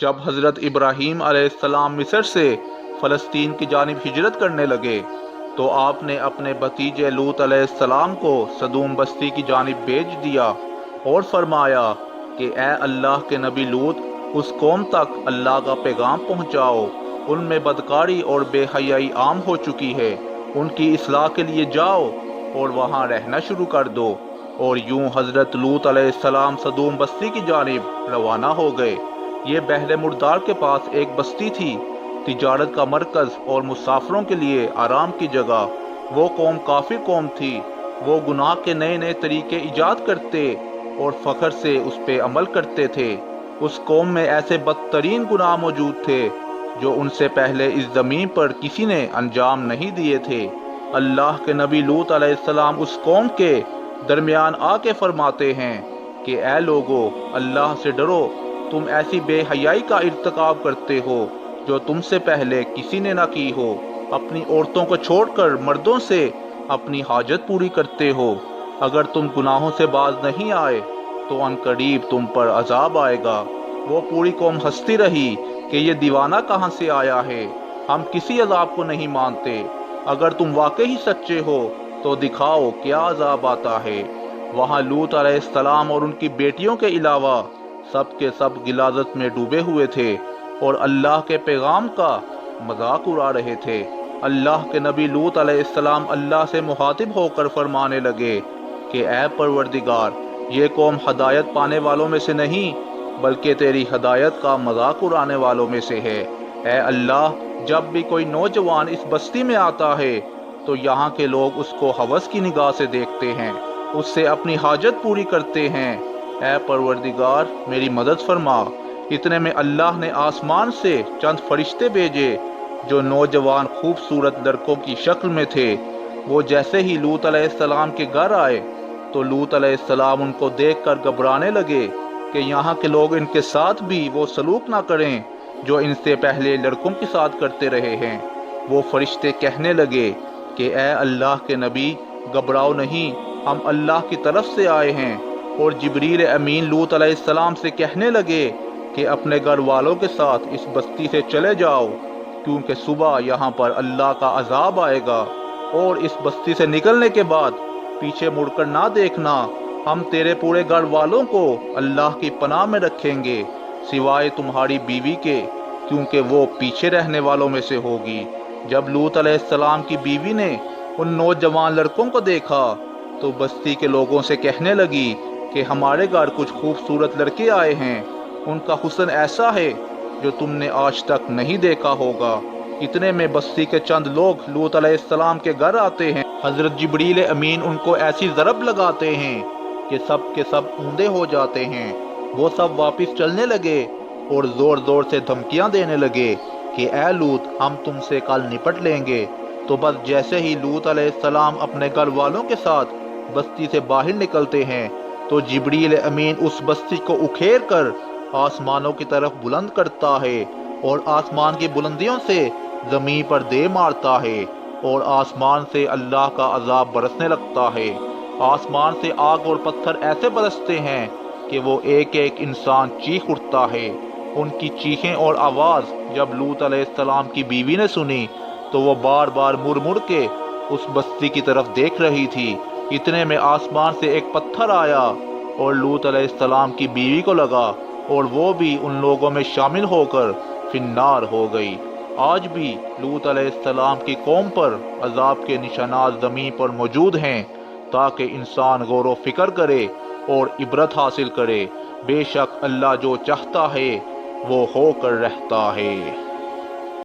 جب حضرت ابراہیم علیہ السلام مصر سے فلسطین کی جانب ہجرت کرنے لگے تو آپ نے اپنے بھتیجے لوط علیہ السلام کو سدوم بستی کی جانب بھیج دیا اور فرمایا کہ اے اللہ کے نبی لوط، اس قوم تک اللہ کا پیغام پہنچاؤ، ان میں بدکاری اور بے حیائی عام ہو چکی ہے، ان کی اصلاح کے لیے جاؤ اور وہاں رہنا شروع کر دو۔ اور یوں حضرت لوط علیہ السلام سدوم بستی کی جانب روانہ ہو گئے۔ یہ بحر مردار کے پاس ایک بستی تھی، تجارت کا مرکز اور مسافروں کے لیے آرام کی جگہ۔ وہ قوم کافر قوم تھی، وہ گناہ کے نئے نئے طریقے ایجاد کرتے اور فخر سے اس پہ عمل کرتے تھے۔ اس قوم میں ایسے بدترین گناہ موجود تھے جو ان سے پہلے اس زمین پر کسی نے انجام نہیں دیے تھے۔ اللہ کے نبی لوط علیہ السلام اس قوم کے درمیان آ کے فرماتے ہیں کہ اے لوگو، اللہ سے ڈرو، تم ایسی بے حیائی کا ارتکاب کرتے ہو جو تم سے پہلے کسی نے نہ کی ہو، اپنی عورتوں کو چھوڑ کر مردوں سے اپنی حاجت پوری کرتے ہو۔ اگر تم گناہوں سے باز نہیں آئے تو عنقریب تم پر عذاب آئے گا۔ وہ پوری قوم ہنستی رہی کہ یہ دیوانہ کہاں سے آیا ہے، ہم کسی عذاب کو نہیں مانتے۔ اگر تم واقعی سچے ہو تو دکھاؤ کیا عذاب آتا ہے۔ وہاں لوط علیہ السلام اور ان کی بیٹیوں کے علاوہ سب کے سب غلاظت میں ڈوبے ہوئے تھے اور اللہ کے پیغام کا مذاق اڑا رہے تھے۔ اللہ کے نبی لوط علیہ السلام اللہ سے مخاطب ہو کر فرمانے لگے کہ اے پروردگار، یہ قوم ہدایت پانے والوں میں سے نہیں بلکہ تیری ہدایت کا مذاق اڑانے والوں میں سے ہے۔ اے اللہ، جب بھی کوئی نوجوان اس بستی میں آتا ہے تو یہاں کے لوگ اس کو ہوس کی نگاہ سے دیکھتے ہیں، اس سے اپنی حاجت پوری کرتے ہیں۔ اے پروردگار، میری مدد فرما۔ اتنے میں اللہ نے آسمان سے چند فرشتے بھیجے جو نوجوان خوبصورت لڑکوں کی شکل میں تھے۔ وہ جیسے ہی لوط علیہ السلام کے گھر آئے تو لوط علیہ السلام ان کو دیکھ کر گھبرانے لگے کہ یہاں کے لوگ ان کے ساتھ بھی وہ سلوک نہ کریں جو ان سے پہلے لڑکوں کے ساتھ کرتے رہے ہیں۔ وہ فرشتے کہنے لگے کہ اے اللہ کے نبی، گھبراؤ نہیں، ہم اللہ کی طرف سے آئے ہیں۔ اور جبریل امین لوط علیہ السلام سے کہنے لگے کہ اپنے گھر والوں کے ساتھ اس بستی سے چلے جاؤ، کیونکہ صبح یہاں پر اللہ کا عذاب آئے گا، اور اس بستی سے نکلنے کے بعد پیچھے مڑ کر نہ دیکھنا۔ ہم تیرے پورے گھر والوں کو اللہ کی پناہ میں رکھیں گے سوائے تمہاری بیوی کے، کیونکہ وہ پیچھے رہنے والوں میں سے ہوگی۔ جب لوط علیہ السلام کی بیوی نے ان نوجوان لڑکوں کو دیکھا تو بستی کے لوگوں سے کہنے لگی کہ ہمارے گھر کچھ خوبصورت لڑکے آئے ہیں، ان کا حسن ایسا ہے جو تم نے آج تک نہیں دیکھا ہوگا۔ اتنے میں بستی کے چند لوگ لوط علیہ السلام کے گھر آتے ہیں۔ حضرت جبریل امین ان کو ایسی ضرب لگاتے ہیں کہ سب کے سب اونڈے ہو جاتے ہیں۔ وہ سب واپس چلنے لگے اور زور زور سے دھمکیاں دینے لگے کہ اے لوط، ہم تم سے کل نپٹ لیں گے۔ تو بس جیسے ہی لوط علیہ السلام اپنے گھر والوں کے ساتھ بستی سے باہر نکلتے ہیں تو جبریل امین اس بستی کو اکھیڑ کر آسمانوں کی طرف بلند کرتا ہے اور آسمان کی بلندیوں سے زمین پر دے مارتا ہے، اور آسمان سے اللہ کا عذاب برسنے لگتا ہے۔ آسمان سے آگ اور پتھر ایسے برستے ہیں کہ وہ ایک ایک انسان چیخ اٹھتا ہے۔ ان کی چیخیں اور آواز جب لوط علیہ السلام کی بیوی نے سنی تو وہ بار بار مڑ مڑ کے اس بستی کی طرف دیکھ رہی تھی۔ اتنے میں آسمان سے ایک پتھر آیا اور لوط علیہ السلام کی بیوی کو لگا، اور وہ بھی ان لوگوں میں شامل ہو کر فی النار ہو گئی۔ آج بھی لوط علیہ السلام کی قوم پر عذاب کے نشانات زمین پر موجود ہیں تاکہ انسان غور و فکر کرے اور عبرت حاصل کرے۔ بے شک اللہ جو چاہتا ہے وہ ہو کر رہتا ہے۔